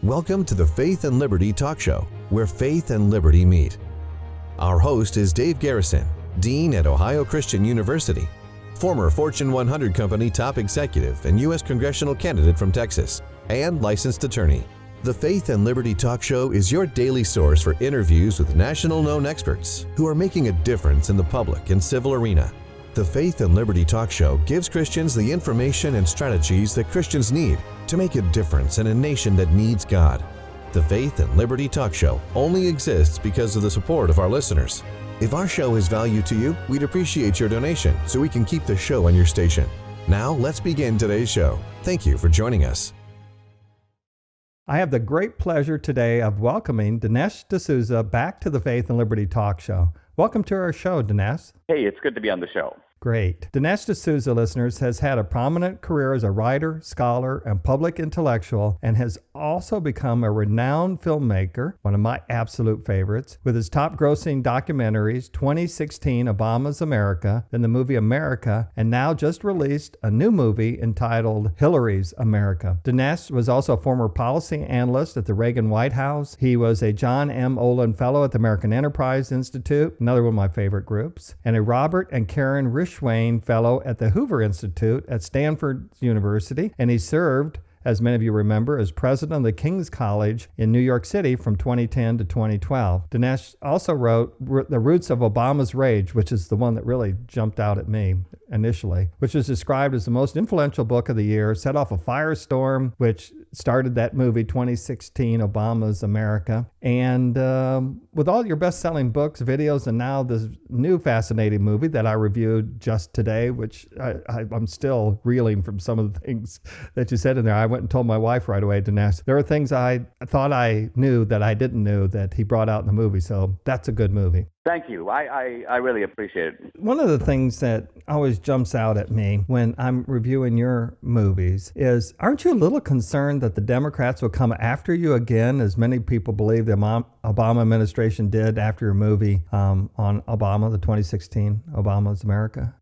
Welcome to the Faith and Liberty Talk Show, where faith and liberty meet. Our host is Dave Garrison, Dean at Ohio Christian University, former Fortune 100 company top executive and U.S. congressional candidate from Texas, and licensed attorney. The Faith and Liberty Talk Show is your daily source for interviews with national known experts who are making a difference in the public and civil arena. The Faith and Liberty Talk Show gives Christians the information and strategies that Christians need to make a difference in a nation that needs God. The Faith and Liberty Talk Show only exists because of the support of our listeners. If our show is value to you, we'd appreciate your donation so we can keep the show on your station. Now, let's begin today's show. Thank you for joining us. I have the great pleasure today of welcoming Dinesh D'Souza back to the Faith and Liberty Talk Show. Welcome to our show, Dinesh. Hey, it's good to be on the show. Great. Dinesh D'Souza, listeners, has had a prominent career as a writer, scholar, and public intellectual, and has also become a renowned filmmaker, one of my absolute favorites, with his top-grossing documentaries, 2016 Obama's America, then the movie America, and now just released a new movie entitled Hillary's America. Dinesh was also a former policy analyst at the Reagan White House. He was a John M. Olin Fellow at the American Enterprise Institute, another one of my favorite groups, and a Robert and Karen Rishwain Fellow at the Hoover Institute at Stanford University, and he served, as many of you remember, as president of the King's College in New York City from 2010 to 2012. Dinesh also wrote The Roots of Obama's Rage, which is the one that really jumped out at me initially, which was described as the most influential book of the year, set off a firestorm, which started that movie 2016 Obama's America. And with all your best-selling books, videos, and now this new fascinating movie that I reviewed just today, which I'm still reeling from some of the things that you said in there. I went and told my wife right away, Dinesh, there are things I thought I knew that I didn't know that he brought out in the movie. So that's a good movie. Thank you. I really appreciate it. One of the things that always jumps out at me when I'm reviewing your movies is, aren't you a little concerned that the Democrats will come after you again, as many people believe the Obama administration did after your movie on Obama, the 2016 Obama's America?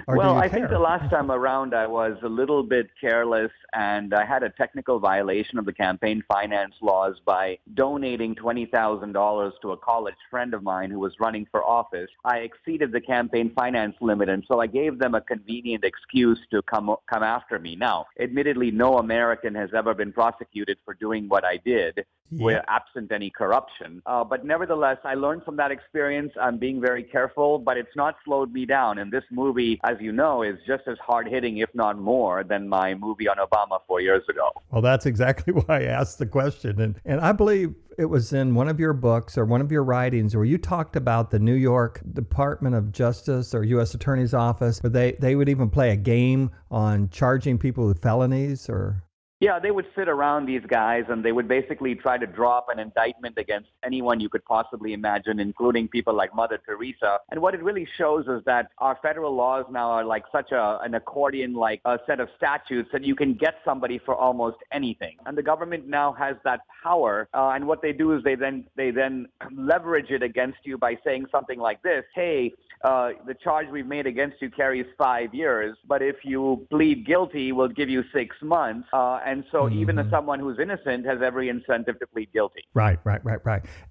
Well, I think the last time around I was a little bit careless, and I had a technical violation of the campaign finance laws by donating $20,000 to a college friend of mine who was running for office. I exceeded the campaign finance limit, and so I gave them a convenient excuse to come after me. Now, admittedly, no American has ever been prosecuted for doing what I did, where absent any corruption. But nevertheless, I learned from that experience. I'm being very careful, but it's not slowed me down. And this movie, as you know, is just as hard-hitting, if not more, than my movie on Obama 4 years ago. Well, that's exactly why I asked the question. And I believe it was in one of your books or one of your writings where you talked about the New York Department of Justice or U.S. Attorney's Office, where they would even play a game on charging people with felonies or... Yeah, they would sit around these guys and they would basically try to draw up an indictment against anyone you could possibly imagine, including people like Mother Teresa. And what it really shows is that our federal laws now are like such an accordion-like set of statutes that you can get somebody for almost anything. And the government now has that power. And what they do is they then leverage it against you by saying something like this: hey, the charge we've made against you carries 5 years, but if you plead guilty, we'll give you 6 months. And so even as someone who's innocent has every incentive to plead guilty. Right.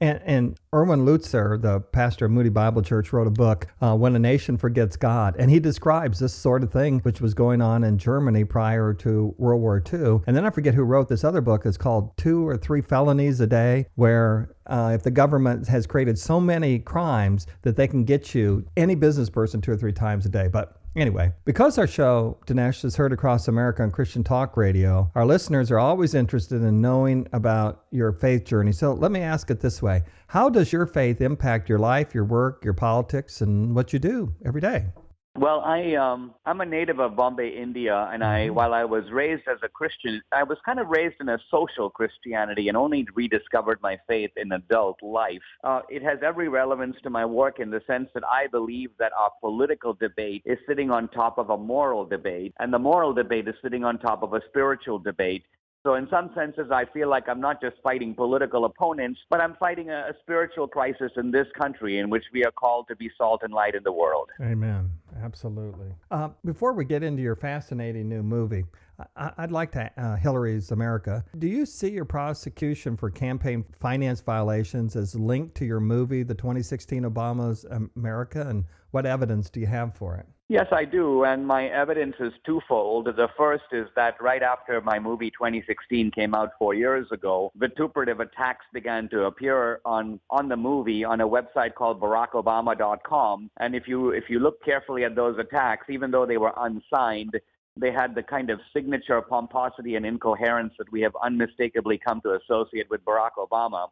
And Erwin Lutzer, the pastor of Moody Bible Church, wrote a book, When a Nation Forgets God. And he describes this sort of thing, which was going on in Germany prior to World War II. And then I forget who wrote this other book. It's called 2 or 3 Felonies a Day, where if the government has created so many crimes that they can get you, any business person, 2 or 3 times a day. But anyway, because our show, Dinesh, is heard across America on Christian Talk Radio, our listeners are always interested in knowing about your faith journey. So let me ask it this way. How does your faith impact your life, your work, your politics, and what you do every day? Well, I'm a native of Bombay, India, and while I was raised as a Christian, I was kind of raised in a social Christianity and only rediscovered my faith in adult life. It has every relevance to my work in the sense that I believe that our political debate is sitting on top of a moral debate, and the moral debate is sitting on top of a spiritual debate. So in some senses, I feel like I'm not just fighting political opponents, but I'm fighting a spiritual crisis in this country in which we are called to be salt and light in the world. Amen. Absolutely. Before we get into your fascinating new movie, I'd like to, Hillary's America, do you see your prosecution for campaign finance violations as linked to your movie, the 2016 Obama's America, and what evidence do you have for it? Yes, I do, and my evidence is twofold. The first is that right after my movie 2016 came out 4 years ago, vituperative attacks began to appear on the movie on a website called BarackObama.com. And if you look carefully at those attacks, even though they were unsigned, they had the kind of signature pomposity and incoherence that we have unmistakably come to associate with Barack Obama.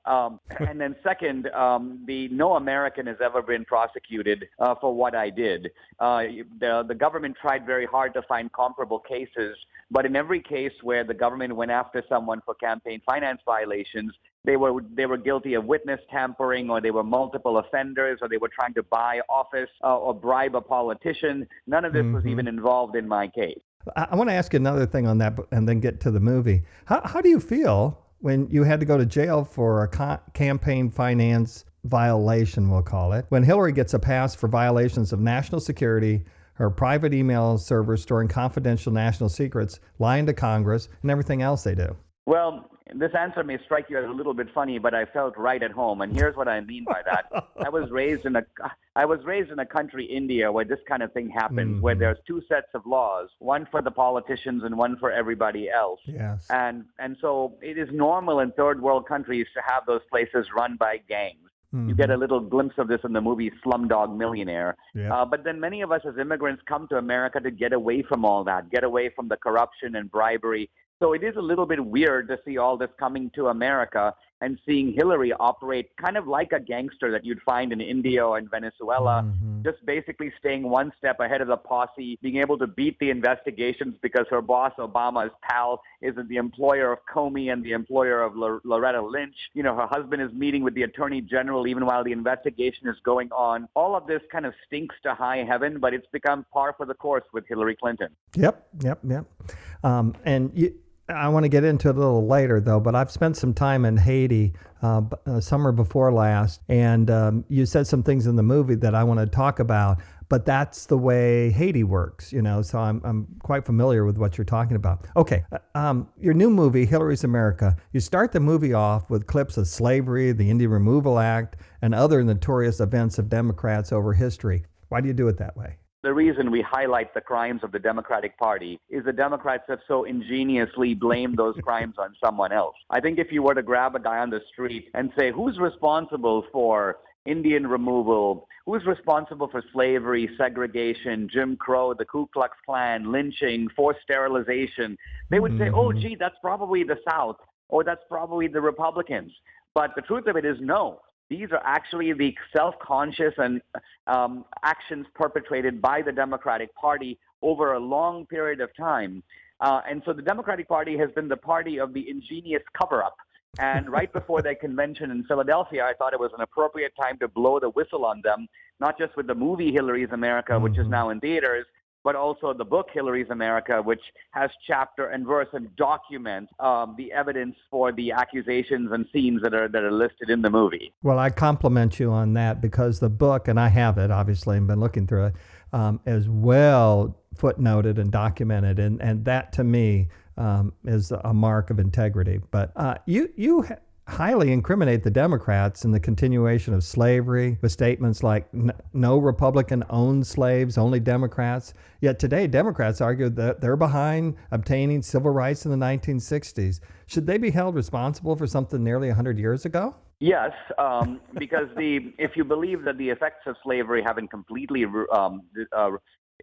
And then second, no American has ever been prosecuted for what I did. The government tried very hard to find comparable cases, but in every case where the government went after someone for campaign finance violations, they were guilty of witness tampering, or they were multiple offenders, or they were trying to buy office or bribe a politician. None of this was even involved in my case. I want to ask you another thing on that and then get to the movie. How do you feel when you had to go to jail for a campaign finance violation, we'll call it, when Hillary gets a pass for violations of national security, her private email servers storing confidential national secrets, lying to Congress, and everything else they do? Well, this answer may strike you as a little bit funny, but I felt right at home, and here's what I mean by that. I was raised in a country, India, where this kind of thing happens, where there's two sets of laws, one for the politicians and one for everybody else. Yes. And so it is normal in third world countries to have those places run by gangs. You get a little glimpse of this in the movie Slumdog Millionaire. Yeah. But then many of us as immigrants come to America to get away from all that, get away from the corruption and bribery. So it is a little bit weird to see all this coming to America and seeing Hillary operate kind of like a gangster that you'd find in India or in Venezuela, just basically staying one step ahead of the posse, being able to beat the investigations because her boss, Obama's pal, is the employer of Comey and the employer of Loretta Lynch. You know, her husband is meeting with the attorney general even while the investigation is going on. All of this kind of stinks to high heaven, but it's become par for the course with Hillary Clinton. Yep. I want to get into it a little later, though, but I've spent some time in Haiti summer before last, and you said some things in the movie that I want to talk about, but that's the way Haiti works, you know, so I'm quite familiar with what you're talking about. Okay, your new movie, Hillary's America, you start the movie off with clips of slavery, the Indian Removal Act, and other notorious events of Democrats over history. Why do you do it that way? The reason we highlight the crimes of the Democratic Party is the Democrats have so ingeniously blamed those crimes on someone else. I think if you were to grab a guy on the street and say, who's responsible for Indian removal, who's responsible for slavery, segregation, Jim Crow, the Ku Klux Klan, lynching, forced sterilization, they would say, oh, gee, that's probably the South, or that's probably the Republicans. But the truth of it is no. These are actually the self-conscious and actions perpetrated by the Democratic Party over a long period of time. And so the Democratic Party has been the party of the ingenious cover-up. And right before their convention in Philadelphia, I thought it was an appropriate time to blow the whistle on them, not just with the movie Hillary's America, which is now in theaters, but also the book Hillary's America, which has chapter and verse and documents the evidence for the accusations and scenes that are listed in the movie. Well, I compliment you on that because the book, and I have it obviously and been looking through it, is well footnoted and documented, and that to me is a mark of integrity. But you highly incriminate the Democrats in the continuation of slavery with statements like no Republican owned slaves, only Democrats. Yet today, Democrats argue that they're behind obtaining civil rights in the 1960s. Should they be held responsible for something nearly 100 years ago? Yes, because if you believe that the effects of slavery haven't completely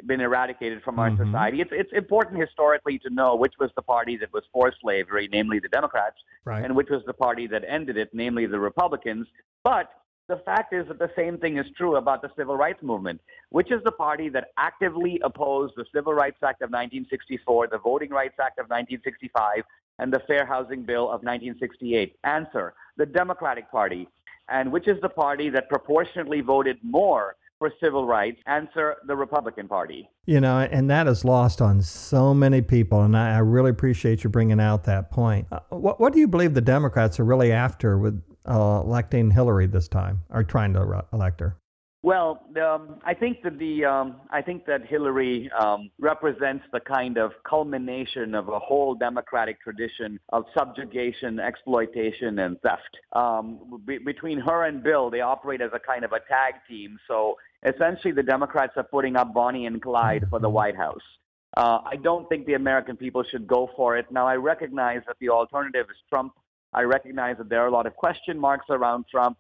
been eradicated from our society. It's important historically to know which was the party that was for slavery, namely the Democrats, right, and which was the party that ended it, namely the Republicans. But the fact is that the same thing is true about the Civil Rights Movement, which is the party that actively opposed the Civil Rights Act of 1964, the Voting Rights Act of 1965, and the Fair Housing Bill of 1968. Answer, the Democratic Party. And which is the party that proportionately voted more for civil rights? Answer, the Republican Party. You know, and that is lost on so many people, and I really appreciate you bringing out that point. What do you believe the Democrats are really after with electing Hillary this time, or trying to elect her? Well, I think that Hillary represents the kind of culmination of a whole democratic tradition of subjugation, exploitation, and theft. Between her and Bill, they operate as a kind of a tag team. So essentially, the Democrats are putting up Bonnie and Clyde for the White House. I don't think the American people should go for it. Now, I recognize that the alternative is Trump. I recognize that there are a lot of question marks around Trump.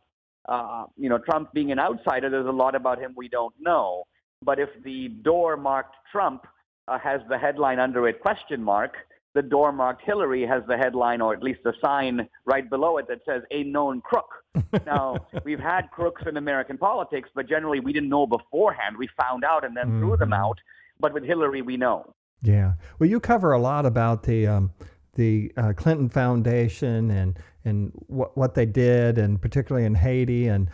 Trump being an outsider, there's a lot about him we don't know. But if the door marked Trump has the headline under it question mark, the door marked Hillary has the headline, or at least a sign right below it that says a known crook. Now, we've had crooks in American politics, but generally we didn't know beforehand. We found out and then threw them out. But with Hillary, we know. Yeah. Well, you cover a lot about the Clinton Foundation and what they did, and particularly in Haiti. And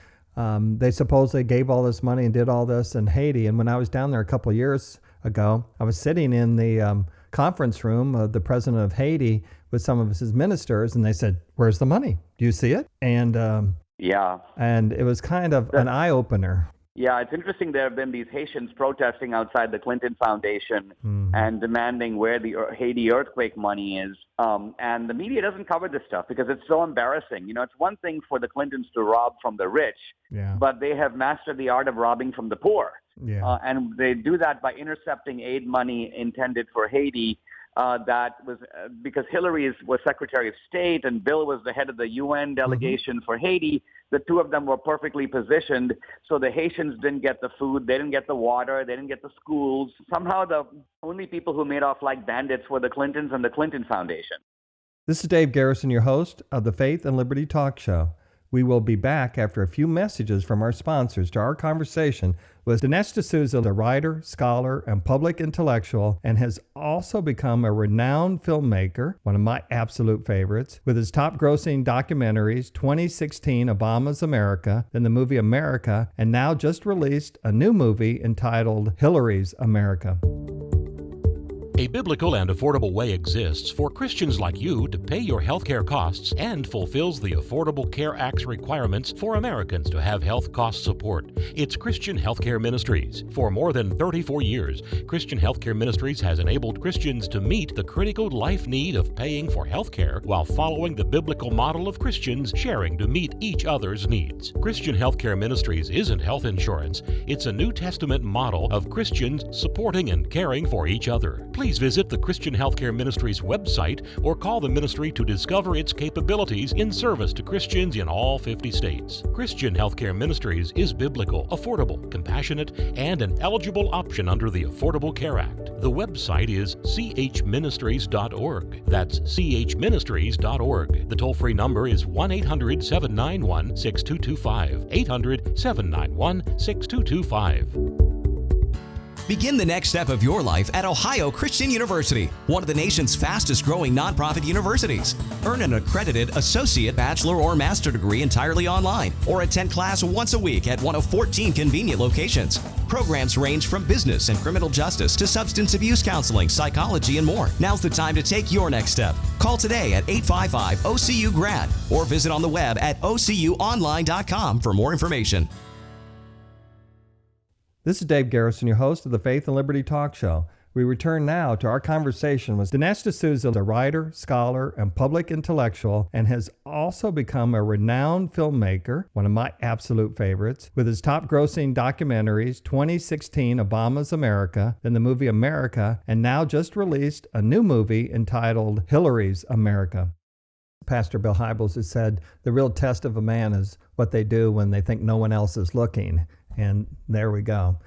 they supposedly gave all this money and did all this in Haiti. And when I was down there a couple of years ago, I was sitting in the conference room of the president of Haiti with some of his ministers, and they said, "Where's the money? Do you see it?" And and it was kind of an eye-opener. Yeah, it's interesting. There have been these Haitians protesting outside the Clinton Foundation and demanding where the Haiti earthquake money is. And the media doesn't cover this stuff because it's so embarrassing. You know, it's one thing for the Clintons to rob from the rich, but they have mastered the art of robbing from the poor. Yeah. And they do that by intercepting aid money intended for Haiti. That was because Hillary was Secretary of State and Bill was the head of the UN delegation for Haiti. The two of them were perfectly positioned, so the Haitians didn't get the food, they didn't get the water, they didn't get the schools. Somehow the only people who made off like bandits were the Clintons and the Clinton Foundation. This is Dave Garrison, your host of the Faith and Liberty Talk Show. We will be back after a few messages from our sponsors to our conversation with Dinesh D'Souza, a writer, scholar, and public intellectual, and has also become a renowned filmmaker, one of my absolute favorites, with his top-grossing documentaries, 2016 Obama's America, then the movie America, and now just released a new movie entitled Hillary's America. A biblical and affordable way exists for Christians like you to pay your healthcare costs and fulfills the Affordable Care Act's requirements for Americans to have health cost support. It's Christian Healthcare Ministries. For more than 34 years, Christian Healthcare Ministries has enabled Christians to meet the critical life need of paying for healthcare while following the biblical model of Christians sharing to meet each other's needs. Christian Healthcare Ministries isn't health insurance. It's a New Testament model of Christians supporting and caring for each other. Please visit the Christian Healthcare Ministries website or call the ministry to discover its capabilities in service to Christians in all 50 states. Christian Healthcare Ministries is biblical, affordable, compassionate, and an eligible option under the Affordable Care Act. The website is chministries.org. That's chministries.org. The toll-free number is 1-800-791-6225. 800-791-6225. Begin the next step of your life at Ohio Christian University, one of the nation's fastest growing nonprofit universities. Earn an accredited associate, bachelor, or master degree entirely online, or attend class once a week at one of 14 convenient locations. Programs range from business and criminal justice to substance abuse counseling, psychology, and more. Now's the time to take your next step. Call today at 855-OCU-GRAD or visit on the web at ocuonline.com for more information. This is Dave Garrison, your host of the Faith and Liberty Talk Show. We return now to our conversation with Dinesh D'Souza, a writer, scholar, and public intellectual, and has also become a renowned filmmaker, one of my absolute favorites, with his top-grossing documentaries, 2016 Obama's America, then the movie America, and now just released a new movie entitled Hillary's America. Pastor Bill Hybels has said the real test of a man is what they do when they think no one else is looking. And there we go.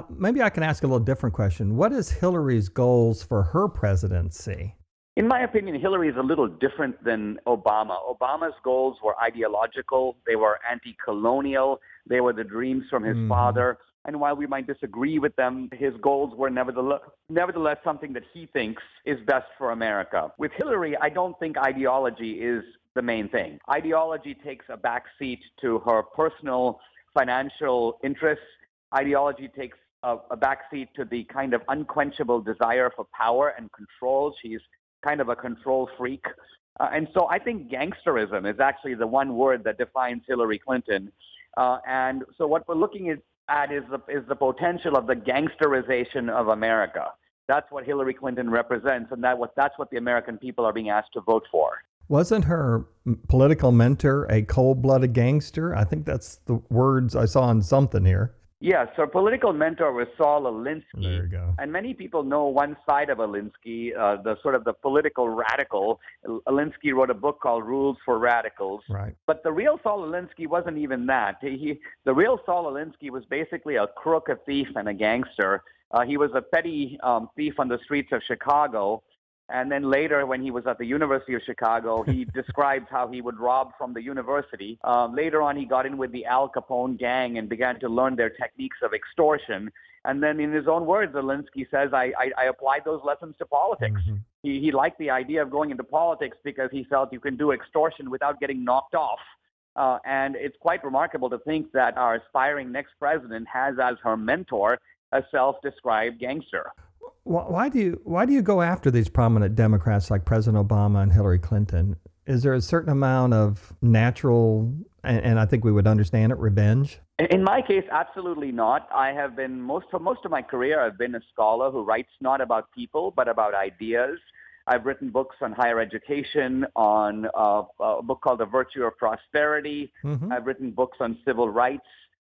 Maybe I can ask a little different question. What is Hillary's goals for her presidency? In my opinion, Hillary is a little different than Obama. Obama's goals were ideological. They were anti-colonial. They were the dreams from his father. And while we might disagree with them, his goals were nevertheless something that he thinks is best for America. With Hillary, I don't think ideology is the main thing. Ideology takes a backseat to her personal financial interests. Ideology takes a backseat to the kind of unquenchable desire for power and control. She's kind of a control freak. And so I think gangsterism is actually the one word that defines Hillary Clinton. And so what we're looking at is the potential of the gangsterization of America. That's what Hillary Clinton represents, and that's what the American people are being asked to vote for. Wasn't her political mentor a cold-blooded gangster? I think that's the words I saw in something here. Yes, her political mentor was Saul Alinsky. There you go. And many people know one side of Alinsky, the political radical. Alinsky wrote a book called Rules for Radicals. Right. But the real Saul Alinsky wasn't even that. The real Saul Alinsky was basically a crook, a thief, and a gangster. He was a petty thief on the streets of Chicago. And then later, when he was at the University of Chicago, he describes how he would rob from the university. Later on, he got in with the Al Capone gang and began to learn their techniques of extortion. And then in his own words, Alinsky says, I applied those lessons to politics. Mm-hmm. He liked the idea of going into politics because he felt you can do extortion without getting knocked off. And it's quite remarkable to think that our aspiring next president has as her mentor a self-described gangster. Why do you go after these prominent Democrats like President Obama and Hillary Clinton? Is there a certain amount of natural, and I think we would understand it, revenge? In my case, absolutely not. I have been, for most of my career, I've been a scholar who writes not about people, but about ideas. I've written books on higher education, on a book called The Virtue of Prosperity. Mm-hmm. I've written books on civil rights.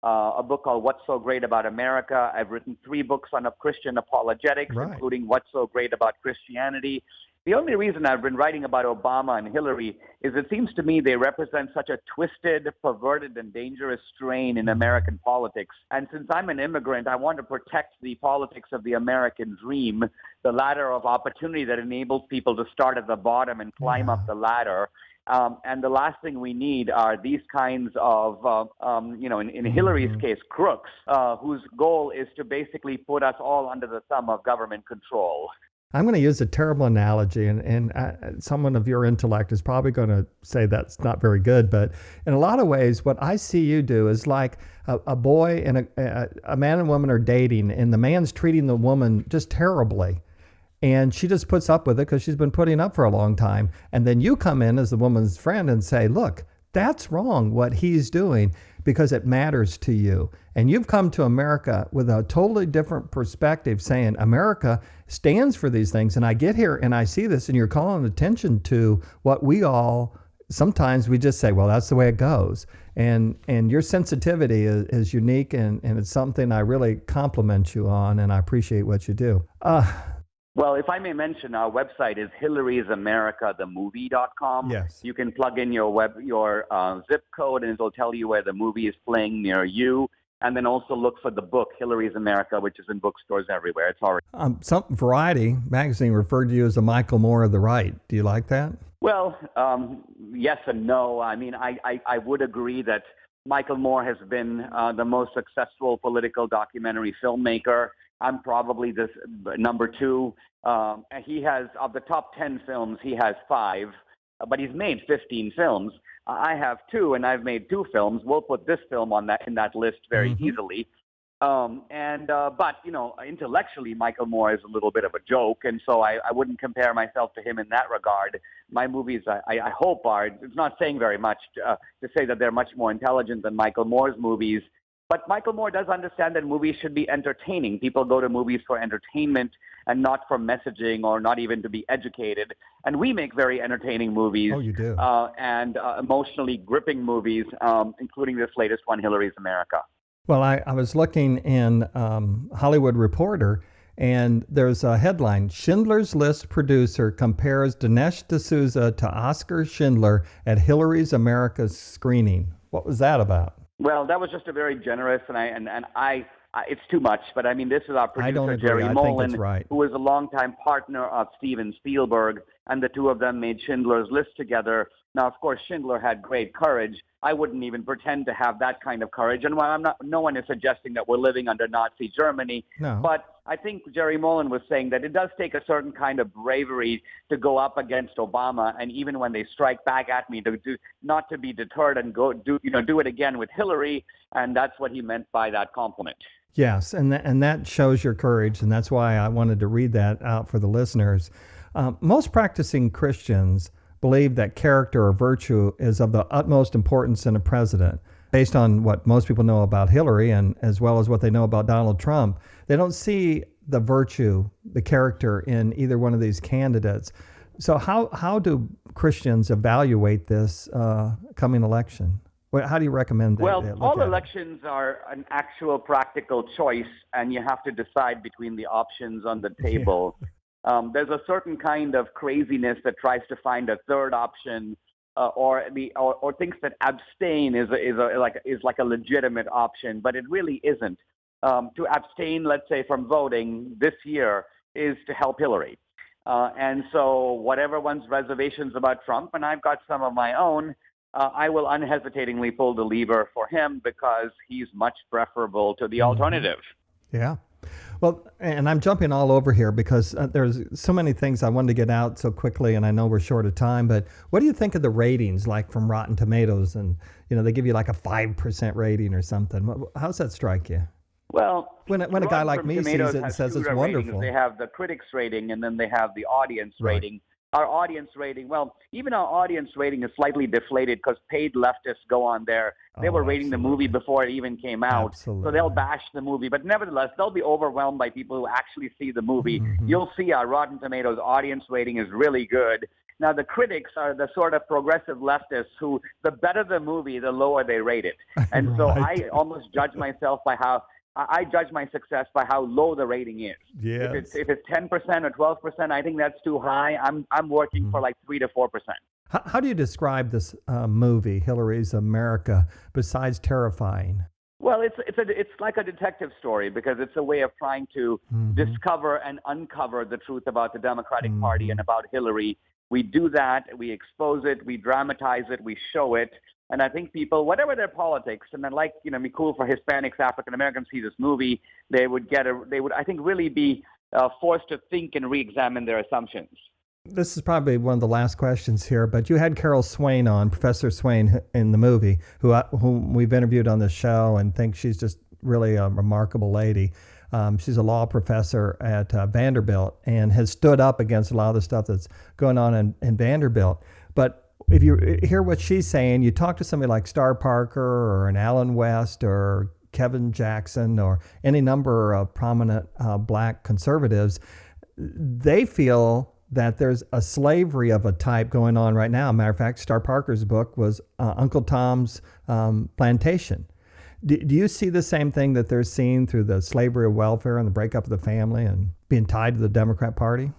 A book called What's So Great About America. I've written 3 books on Christian apologetics, right, including What's So Great About Christianity. The only reason I've been writing about Obama and Hillary is it seems to me they represent such a twisted, perverted, and dangerous strain in American politics. And since I'm an immigrant, I want to protect the politics of the American dream, the ladder of opportunity that enables people to start at the bottom and climb up the ladder. And the last thing we need are these kinds of, in Hillary's case, crooks, whose goal is to basically put us all under the thumb of government control. I'm going to use a terrible analogy, and someone of your intellect is probably going to say that's not very good, but in a lot of ways, what I see you do is like a boy and a man and woman are dating, and the man's treating the woman just terribly. And she just puts up with it because she's been putting up for a long time. And then you come in as the woman's friend and say, look, that's wrong what he's doing because it matters to you. And you've come to America with a totally different perspective saying America stands for these things. And I get here and I see this and you're calling attention to what we all, sometimes we just say, well, that's the way it goes. And your sensitivity is unique and it's something I really compliment you on and I appreciate what you do. Well, if I may mention, our website is Hillary'sAmericaTheMovie.com. Yes. You can plug in your zip code, and it'll tell you where the movie is playing near you. And then also look for the book, Hillary's America, which is in bookstores everywhere. It's already. Some Variety magazine referred to you as the Michael Moore of the right. Do you like that? Well, yes and no. I mean, I would agree that Michael Moore has been the most successful political documentary filmmaker. I'm probably this number 2. He has, of the top 10 films, he has 5, but he's made 15 films. I have 2, and I've made 2 films. We'll put this film in that list very easily. But intellectually, Michael Moore is a little bit of a joke, and so I wouldn't compare myself to him in that regard. My movies, I hope, it's not saying very much to say that they're much more intelligent than Michael Moore's movies. But Michael Moore does understand that movies should be entertaining. People go to movies for entertainment and not for messaging or not even to be educated. And we make very entertaining movies. Oh, you do. And emotionally gripping movies, including this latest one, Hillary's America. Well, I was looking in Hollywood Reporter, and there's a headline, Schindler's List producer compares Dinesh D'Souza to Oscar Schindler at Hillary's America screening. What was that about? Well, that was just a very generous, and it's too much. But I mean, this is our producer, Jerry Mullen, right, who is a longtime partner of Steven Spielberg, and the two of them made Schindler's List together. Now, of course, Schindler had great courage. I wouldn't even pretend to have that kind of courage. And while no one is suggesting that we're living under Nazi Germany, no. But I think Jerry Mullen was saying that it does take a certain kind of bravery to go up against Obama, and even when they strike back at me, not to be deterred and do it again with Hillary. And that's what he meant by that compliment. Yes, and that shows your courage, and that's why I wanted to read that out for the listeners. Most practicing Christians believe that character or virtue is of the utmost importance in a president. based on what most people know about Hillary and as well as what they know about Donald Trump, they don't see the virtue, the character in either one of these candidates. So how do Christians evaluate this coming election? How do you recommend that? Well, all elections are an actual practical choice, and you have to decide between the options on the table. Yeah. There's a certain kind of craziness that tries to find a third option, or thinks that abstain is like a legitimate option, but it really isn't. To abstain, let's say, from voting this year is to help Hillary. And so whatever one's reservations about Trump, and I've got some of my own, I will unhesitatingly pull the lever for him because he's much preferable to the alternative. Yeah. Well, and I'm jumping all over here because there's so many things I wanted to get out so quickly, and I know we're short of time, but what do you think of the ratings, like from Rotten Tomatoes? And, they give you like a 5% rating or something. How's that strike you? Well, when a guy like me sees it and says it's wonderful. Ratings. They have the critics rating, and then they have the audience rating. Our audience rating, well, even our audience rating is slightly deflated because paid leftists go on there. They were rating the movie before it even came out. Absolutely. So they'll bash the movie. But nevertheless, they'll be overwhelmed by people who actually see the movie. Mm-hmm. You'll see our Rotten Tomatoes audience rating is really good. Now, the critics are the sort of progressive leftists who, the better the movie, the lower they rate it. And so I almost judge myself by I judge my success by how low the rating is. Yes. If it's 10% or 12%, I think that's too high. I'm working for like 3 to 4%. How do you describe this movie, Hillary's America, besides terrifying? Well, it's like a detective story because it's a way of trying to discover and uncover the truth about the Democratic Party and about Hillary. We do that. We expose it. We dramatize it. We show it. And I think people, whatever their politics, and then be cool for Hispanics, African Americans see this movie, they would I think, really be forced to think and re-examine their assumptions. This is probably one of the last questions here, but you had Carol Swain on, Professor Swain, in the movie, whom we've interviewed on the show and think she's just really a remarkable lady. She's a law professor at Vanderbilt and has stood up against a lot of the stuff that's going on in Vanderbilt. But if you hear what she's saying, you talk to somebody like Star Parker or an Alan West or Kevin Jackson or any number of prominent black conservatives, they feel that there's a slavery of a type going on right now. Matter of fact, Star Parker's book was Uncle Tom's Plantation. Do you see the same thing that they're seeing through the slavery of welfare and the breakup of the family and being tied to the Democrat Party?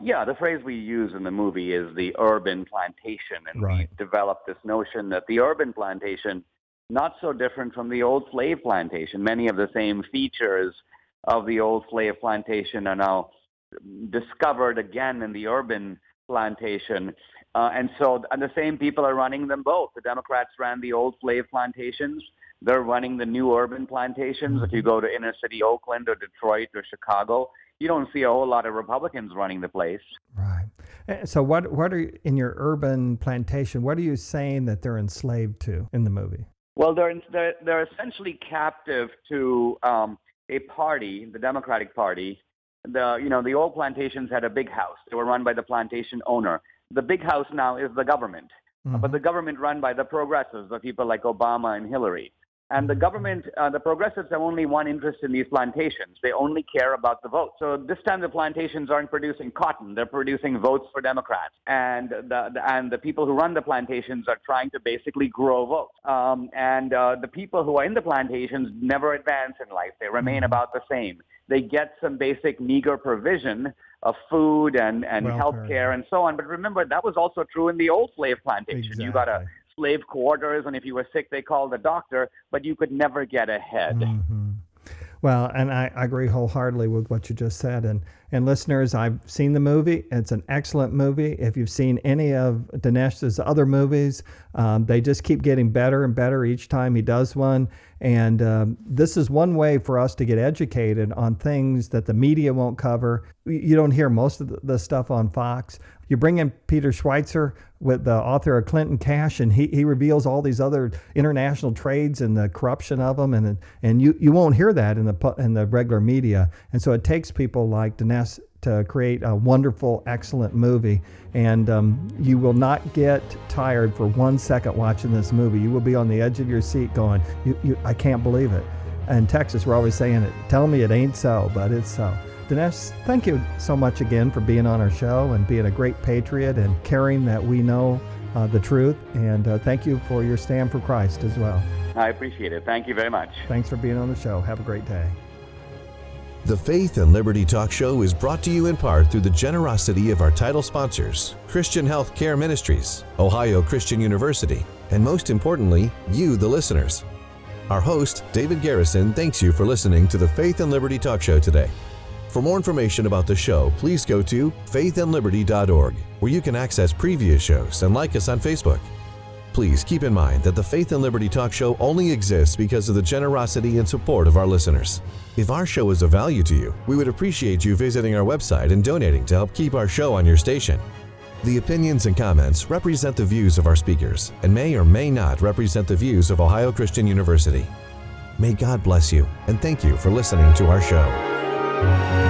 Yeah, the phrase we use in the movie is the urban plantation. And we developed this notion that the urban plantation, not so different from the old slave plantation. Many of the same features of the old slave plantation are now discovered again in the urban plantation. And the same people are running them both. The Democrats ran the old slave plantations. They're running the new urban plantations. If you go to inner city Oakland or Detroit or Chicago, you don't see a whole lot of Republicans running the place. Right. So what are in your urban plantation, what are you saying that they're enslaved to in the movie? Well, they're essentially captive to a party, the Democratic Party. The old plantations had a big house. They were run by the plantation owner. The big house now is the government, but the government run by the progressives, the people like Obama and Hillary. And the government, the progressives have only one interest in these plantations. They only care about the vote. So this time the plantations aren't producing cotton. They're producing votes for Democrats. And the people who run the plantations are trying to basically grow votes. The people who are in the plantations never advance in life. They remain about the same. They get some basic meager provision of food and health care and so on. But remember, that was also true in the old slave plantation. Exactly. You got a slave quarters, and if you were sick, they called the doctor, but you could never get ahead. Well, and I agree wholeheartedly with what you just said. And listeners, I've seen the movie. It's an excellent movie. If you've seen any of Dinesh's other movies, they just keep getting better and better each time he does one. And this is one way for us to get educated on things that the media won't cover. You don't hear most of the stuff on Fox. You bring in Peter Schweitzer, with the author of Clinton Cash, and he reveals all these other international trades and the corruption of them, and you won't hear that in the regular media. And so it takes people like Dinesh to create a wonderful, excellent movie. And you will not get tired for 1 second watching this movie. You will be on the edge of your seat going, I can't believe it. In Texas, we're always saying it, tell me it ain't so, but it's so. Dinesh, thank you so much again for being on our show and being a great patriot and caring that we know the truth. And thank you for your stand for Christ as well. I appreciate it. Thank you very much. Thanks for being on the show. Have a great day. The Faith and Liberty Talk Show is brought to you in part through the generosity of our title sponsors, Christian Health Care Ministries, Ohio Christian University, and most importantly, you, the listeners. Our host, David Garrison, thanks you for listening to the Faith and Liberty Talk Show today. For more information about the show, please go to faithandliberty.org, where you can access previous shows and like us on Facebook. Please keep in mind that the Faith and Liberty Talk Show only exists because of the generosity and support of our listeners. If our show is of value to you, we would appreciate you visiting our website and donating to help keep our show on your station. The opinions and comments represent the views of our speakers and may or may not represent the views of Ohio Christian University. May God bless you, and thank you for listening to our show.